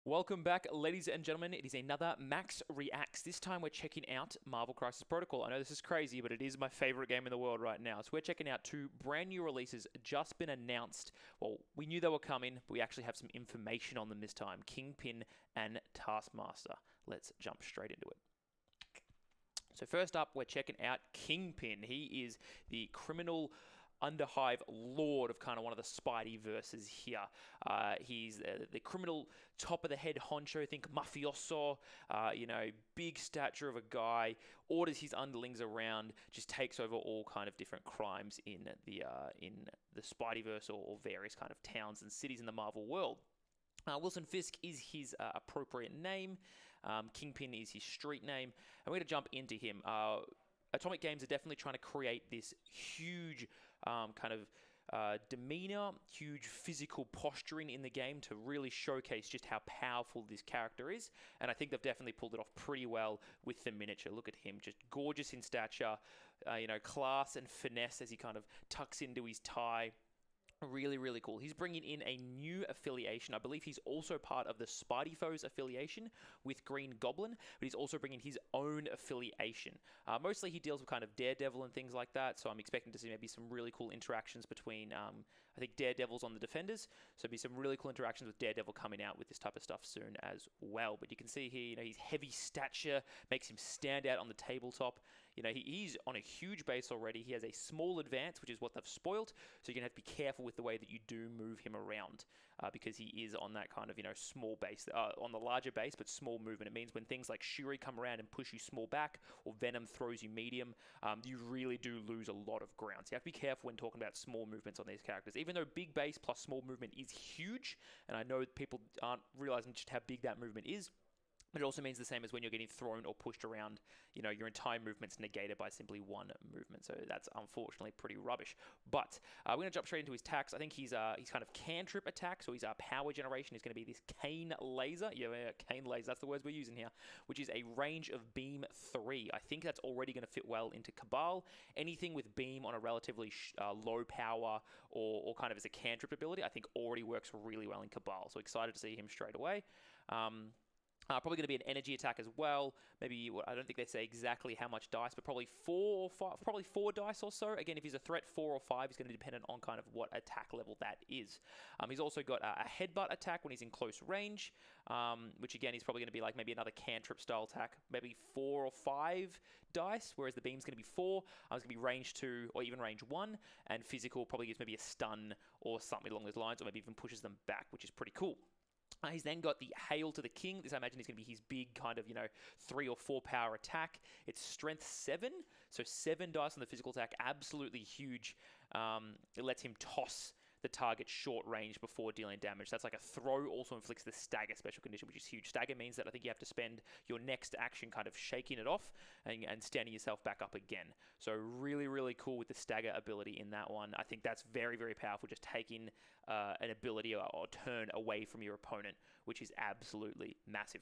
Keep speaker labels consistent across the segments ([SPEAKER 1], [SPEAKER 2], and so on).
[SPEAKER 1] Welcome back, ladies and gentlemen. It is another Max Reacts. This time we're checking out Marvel Crisis Protocol. I know this is crazy, but it is my favorite game in the world right now. So we're checking out two brand new releases just been announced. Well, we knew they were coming, but we actually have some information on them this time. Kingpin and Taskmaster. Let's jump straight into it. So first up, we're checking out Kingpin. He is the criminal Underhive lord of kind of one of the Spidey verses here. He's the criminal top of the head honcho, think mafioso, big stature of a guy, orders his underlings around, just takes over all kind of different crimes in the Spideyverse or various kind of towns and cities in the Marvel world. Wilson Fisk is his appropriate name. Kingpin is his street name. And we're going to jump into him. Atomic Games are definitely trying to create this huge demeanor, huge physical posturing in the game to really showcase just how powerful this character is. And I think they've definitely pulled it off pretty well with the miniature. Look at him, just gorgeous in stature, class and finesse as he kind of tucks into his tie. Really, really cool. He's bringing in a new affiliation. I believe he's also part of the Spidey Foes affiliation with Green Goblin, but he's also bringing his own affiliation. Mostly he deals with kind of Daredevil and things like that, so I'm expecting to see maybe some really cool interactions between, I think Daredevil's on the Defenders, so there'll be some really cool interactions with Daredevil coming out with this type of stuff soon as well. But you can see here, his heavy stature makes him stand out on the tabletop. He's on a huge base already. He has a small advance, which is what they've spoiled, so you're going to have to be careful with the way that you do move him around because he is on that kind of, small base, on the larger base, but small movement. It means when things like Shuri come around and push you small back or Venom throws you medium, you really do lose a lot of ground. So you have to be careful when talking about small movements on these characters. Even though big base plus small movement is huge, and I know people aren't realizing just how big that movement is, but it also means the same as when you're getting thrown or pushed around, your entire movement's negated by simply one movement. So that's unfortunately pretty rubbish. But we're going to jump straight into his attacks. I think he's kind of cantrip attack, so his power generation is going to be this Cane Laser. Yeah, Cane Laser, that's the words we're using here, which is a range of beam 3. I think that's already going to fit well into Cabal. Anything with beam on a relatively low power or kind of as a cantrip ability, I think already works really well in Cabal. So excited to see him straight away. Probably going to be an energy attack as well. Maybe, I don't think they say exactly how much dice, but probably 4 dice or so. Again, if he's a threat, 4 or 5 is going to be dependent on kind of what attack level that is. He's also got a headbutt attack when he's in close range, which again is probably going to be like maybe another cantrip style attack. Maybe 4 or 5 dice, whereas the beam's going to be 4. It's going to be range 2 or even range 1, and physical probably gives maybe a stun or something along those lines, or maybe even pushes them back, which is pretty cool. He's then got the Hail to the King. This, I imagine, is going to be his big kind of, 3 or 4 power attack. It's strength 7, so 7 dice on the physical attack. Absolutely huge. It lets him toss the target short range before dealing damage. That's like a throw. Also inflicts the stagger special condition, which is huge. Stagger means that I think you have to spend your next action kind of shaking it off and standing yourself back up again. So really, really cool with the stagger ability in that one. I think that's very, very powerful, just taking an ability or turn away from your opponent, which is absolutely massive.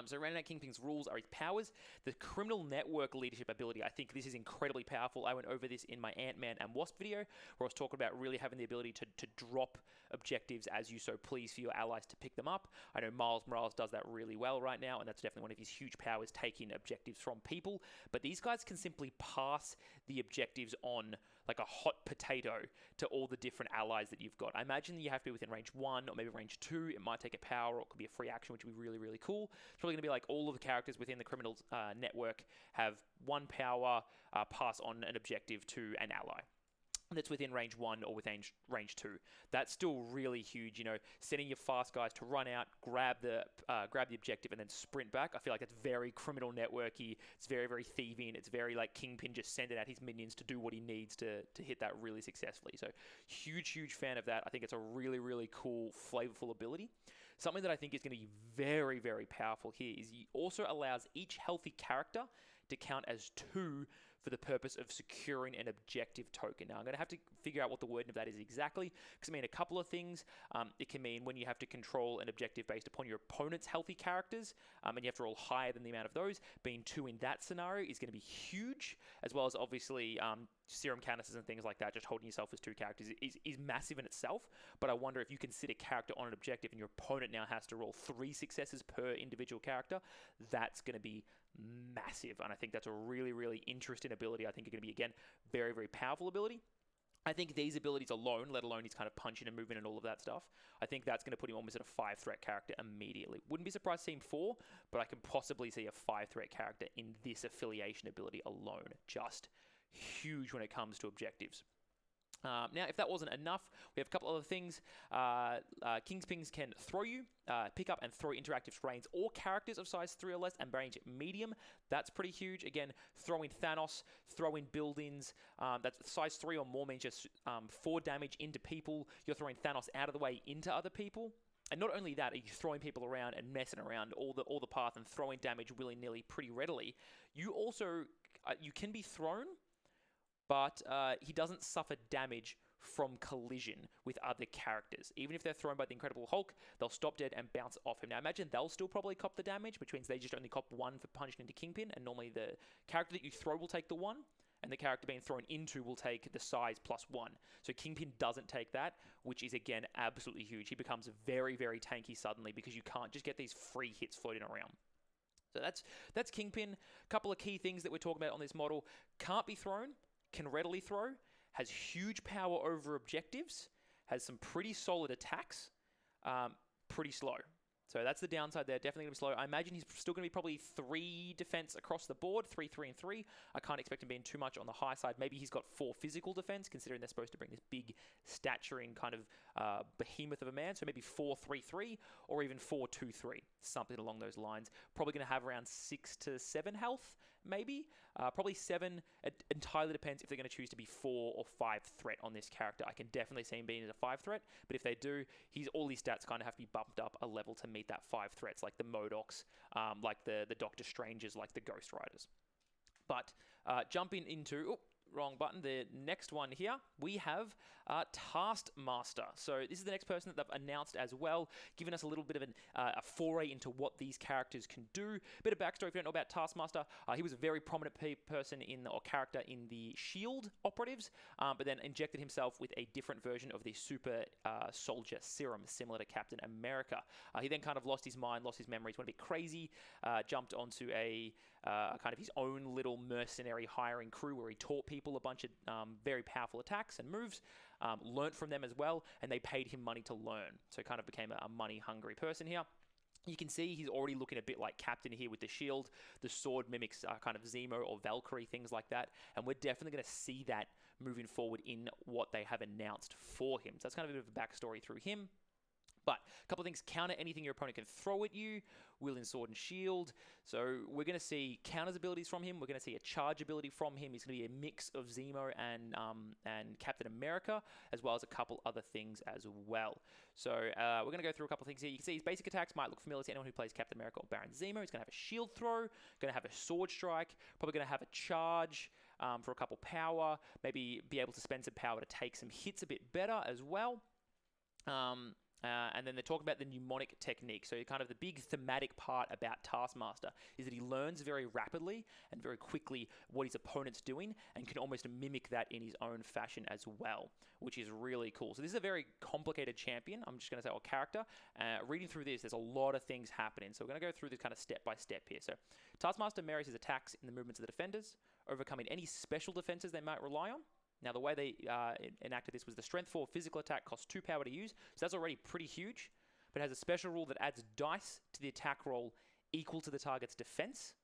[SPEAKER 1] So rounding out Kingpin's rules are his powers. The criminal network leadership ability, I think this is incredibly powerful. I went over this in my Ant-Man and Wasp video, where I was talking about really having the ability to drop objectives as you so please for your allies to pick them up. I know Miles Morales does that really well right now, and that's definitely one of his huge powers, taking objectives from people. But these guys can simply pass the objectives on like a hot potato to all the different allies that you've got. I imagine that you have to be within range 1 or maybe range 2. It might take a power or it could be a free action, which would be really, really cool. It's probably going to be like all of the characters within the criminal network have 1 power, pass on an objective to an ally that's within range 1 or within range 2. That's still really huge, sending your fast guys to run out, grab the objective, and then sprint back. I feel like that's very criminal networky. It's very, very thieving. It's very like Kingpin just sending out his minions to do what he needs to hit that really successfully. So huge, huge fan of that. I think it's a really, really cool, flavorful ability. Something that I think is going to be very, very powerful here is he also allows each healthy character to count as 2 for the purpose of securing an objective token. Now, I'm going to have to figure out what the wording of that is exactly, because it mean a couple of things. It can mean when you have to control an objective based upon your opponent's healthy characters, and you have to roll higher than the amount of those. Being 2 in that scenario is going to be huge, as well as obviously serum canisters and things like that. Just holding yourself as 2 characters is massive in itself, but I wonder if you can sit a character on an objective and your opponent now has to roll 3 successes per individual character, that's going to be massive, and I think that's a really, really interesting ability. I think it's going to be, again, very, very powerful ability. I think these abilities alone, let alone his kind of punching and moving and all of that stuff, I think that's going to put him almost at a 5-threat character immediately. Wouldn't be surprised to see him 4, but I can possibly see a 5-threat character in this affiliation ability alone. Just huge when it comes to objectives. Now, if that wasn't enough, we have a couple other things. Kingpins can throw you, pick up and throw interactive terrains or characters of size 3 or less and range medium. That's pretty huge. Again, throwing Thanos, throwing buildings. That's size 3 or more means just 4 damage into people. You're throwing Thanos out of the way into other people. And not only that, are you throwing people around and messing around all the path and throwing damage willy-nilly pretty readily. You also, you can be thrown, but he doesn't suffer damage from collision with other characters. Even if they're thrown by the Incredible Hulk, they'll stop dead and bounce off him. Now, imagine they'll still probably cop the damage, which means they just only cop 1 for punching into Kingpin, and normally the character that you throw will take the 1, and the character being thrown into will take the size plus 1. So Kingpin doesn't take that, which is, again, absolutely huge. He becomes very, very tanky suddenly because you can't just get these free hits floating around. So that's Kingpin. A couple of key things that we're talking about on this model. Can't be thrown, can readily throw, has huge power over objectives, has some pretty solid attacks, pretty slow. So that's the downside there. Definitely going to be slow. I imagine he's still going to be probably 3 defense across the board, 3, 3, and 3. I can't expect him being too much on the high side. Maybe he's got 4 physical defense, considering they're supposed to bring this big staturing kind of behemoth of a man. So maybe 4, 3, 3, or even 4, 2, 3, something along those lines. Probably going to have around 6 to 7 health, maybe. Probably 7. It entirely depends if they're going to choose to be 4 or 5 threat on this character. I can definitely see him being at a 5 threat, but if they do, all these stats kind of have to be bumped up a level to meet that 5 threats, like the MODOKs, like the Doctor Strangers, like the Ghost Riders. But jumping into... wrong button. The next one here, we have Taskmaster. So this is the next person that they've announced as well, giving us a little bit of a foray into what these characters can do. Bit of backstory if you don't know about Taskmaster. He was a very prominent person or character in the SHIELD operatives, but then injected himself with a different version of the super soldier serum, similar to Captain America. He then kind of lost his mind, lost his memories, went a bit crazy, jumped onto a kind of his own little mercenary hiring crew where he taught people a bunch of very powerful attacks and moves, learnt from them as well, and they paid him money to learn. So kind of became a money-hungry person here. You can see he's already looking a bit like Captain here with the shield. The sword mimics kind of Zemo or Valkyrie, things like that. And we're definitely going to see that moving forward in what they have announced for him. So that's kind of a bit of a backstory through him. But a couple of things: counter anything your opponent can throw at you, wielding sword and shield. So we're going to see counters abilities from him. We're going to see a charge ability from him. He's going to be a mix of Zemo and Captain America, as well as a couple other things as well. So we're going to go through a couple of things here. You can see his basic attacks might look familiar to anyone who plays Captain America or Baron Zemo. He's going to have a shield throw, going to have a sword strike, probably going to have a charge for a couple power, maybe be able to spend some power to take some hits a bit better as well. And then they're talking about the mnemonic technique. So kind of the big thematic part about Taskmaster is that he learns very rapidly and very quickly what his opponent's doing and can almost mimic that in his own fashion as well, which is really cool. So this is a very complicated champion, I'm just going to say, or character. Reading through this, there's a lot of things happening. So we're going to go through this kind of step by step here. So Taskmaster marries his attacks in the movements of the defenders, overcoming any special defenses they might rely on. Now, the way they enacted this was the Strength 4 physical attack costs 2 power to use, so that's already pretty huge, but it has a special rule that adds dice to the attack roll equal to the target's defense.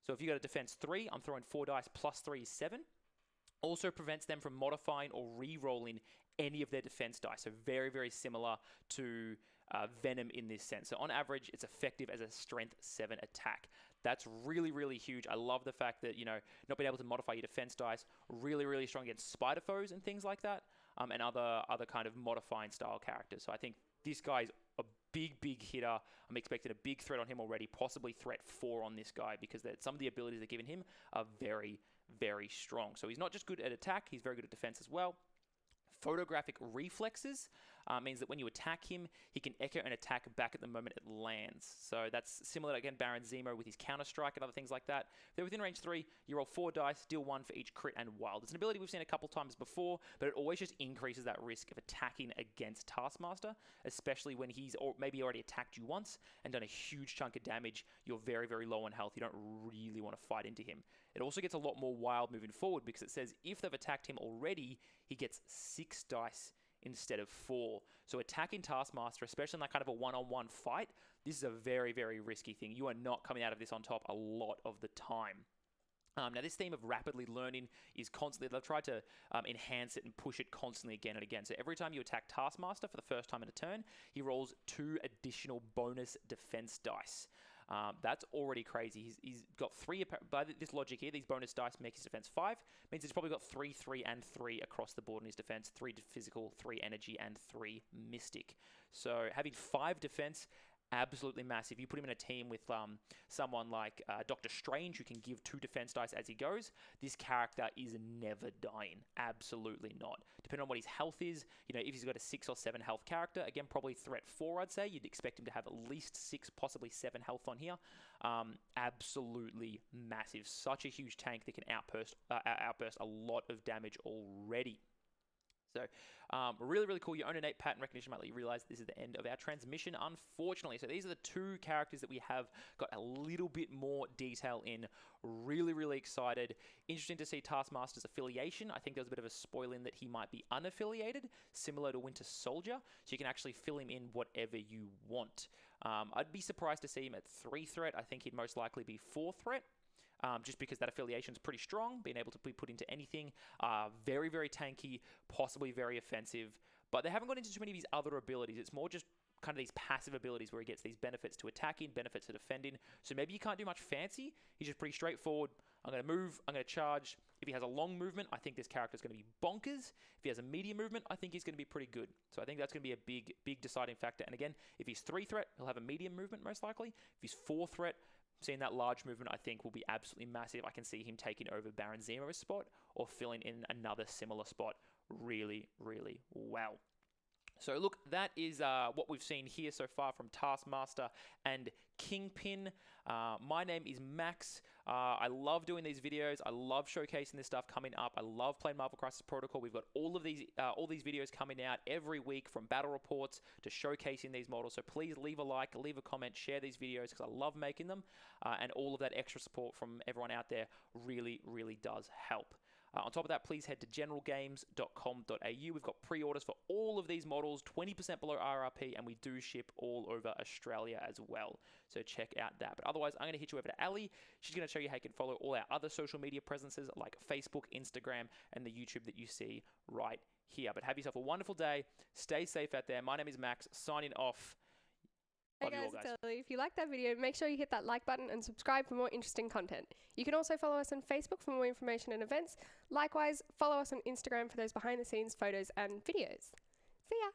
[SPEAKER 1] So if you got a defense 3, I'm throwing 4 dice plus 3 is 7. Also prevents them from modifying or re-rolling any of their defense dice, so very, very similar to Venom in this sense. So on average, it's effective as a Strength 7 attack. That's really, really huge. I love the fact that, not being able to modify your defense dice, really, really strong against spider foes and things like that, and other kind of modifying style characters. So I think this guy's a big, big hitter. I'm expecting a big threat on him already, possibly threat 4 on this guy, because some of the abilities they're giving him are very, very strong. So he's not just good at attack, he's very good at defense as well. Photographic reflexes means that when you attack him, he can echo an attack back at the moment it lands. So that's similar to, again, Baron Zemo with his Counter-Strike and other things like that. If they're within range 3, you roll 4 dice, deal 1 for each crit and wild. It's an ability we've seen a couple times before, but it always just increases that risk of attacking against Taskmaster, especially when he's maybe already attacked you once and done a huge chunk of damage. You're very, very low on health. You don't really want to fight into him. It also gets a lot more wild moving forward because it says if they've attacked him already, he gets 6 dice instead of 4. So attacking Taskmaster, especially in that kind of a one-on-one fight, this is a very, very risky thing. You are not coming out of this on top a lot of the time. Now, this theme of rapidly learning is constantly, they've tried to enhance it and push it constantly again and again. So every time you attack Taskmaster for the first time in a turn, he rolls 2 additional bonus defense dice. That's already crazy. He's got 3, by this logic here, these bonus dice make his defense 5, means he's probably got 3, 3, and 3 across the board in his defense, 3 physical, 3 energy, and 3 mystic. So having 5 defense, absolutely massive. You put him in a team with someone like Doctor Strange, who can give 2 defense dice as he goes. This character is never dying. Absolutely not. Depending on what his health is, if he's got a 6 or 7 health character, again, probably threat 4, I'd say. You'd expect him to have at least 6, possibly 7 health on here. Absolutely massive. Such a huge tank that can outburst a lot of damage already. So really, really cool. You own innate pattern recognition might let you realize this is the end of our transmission, unfortunately. So these are the 2 characters that we have got a little bit more detail in. Really, really excited. Interesting to see Taskmaster's affiliation. I think there's a bit of a spoil in that he might be unaffiliated, similar to Winter Soldier. So you can actually fill him in whatever you want. I'd be surprised to see him at 3 threat. I think he'd most likely be 4 threat. Just because that affiliation is pretty strong, being able to be put into anything. Very, very tanky, possibly very offensive. But they haven't gone into too many of his other abilities. It's more just kind of these passive abilities where he gets these benefits to attacking, benefits to defending. So maybe you can't do much fancy. He's just pretty straightforward. I'm going to move. I'm going to charge. If he has a long movement, I think this character is going to be bonkers. If he has a medium movement, I think he's going to be pretty good. So I think that's going to be a big, big deciding factor. And again, if he's 3 threat, he'll have a medium movement most likely. If he's 4 threat, seeing that large movement, I think, will be absolutely massive. I can see him taking over Baron Zemo's spot or filling in another similar spot really, really well. So look, that is what we've seen here so far from Taskmaster and Kingpin. My name is Max. I love doing these videos. I love showcasing this stuff coming up. I love playing Marvel Crisis Protocol. We've got all these videos coming out every week, from battle reports to showcasing these models. So please leave a like, leave a comment, share these videos because I love making them. And all of that extra support from everyone out there really, really does help. On top of that, please head to generalgames.com.au. We've got pre-orders for all of these models, 20% below RRP, and we do ship all over Australia as well. So check out that. But otherwise, I'm going to hit you over to Ali. She's going to show you how you can follow all our other social media presences like Facebook, Instagram, and the YouTube that you see right here. But have yourself a wonderful day. Stay safe out there. My name is Max, signing off.
[SPEAKER 2] Hey guys, it's Ellie. If you like that video, make sure you hit that like button and subscribe for more interesting content. You can also follow us on Facebook for more information and events. Likewise, follow us on Instagram for those behind the scenes photos and videos. See ya!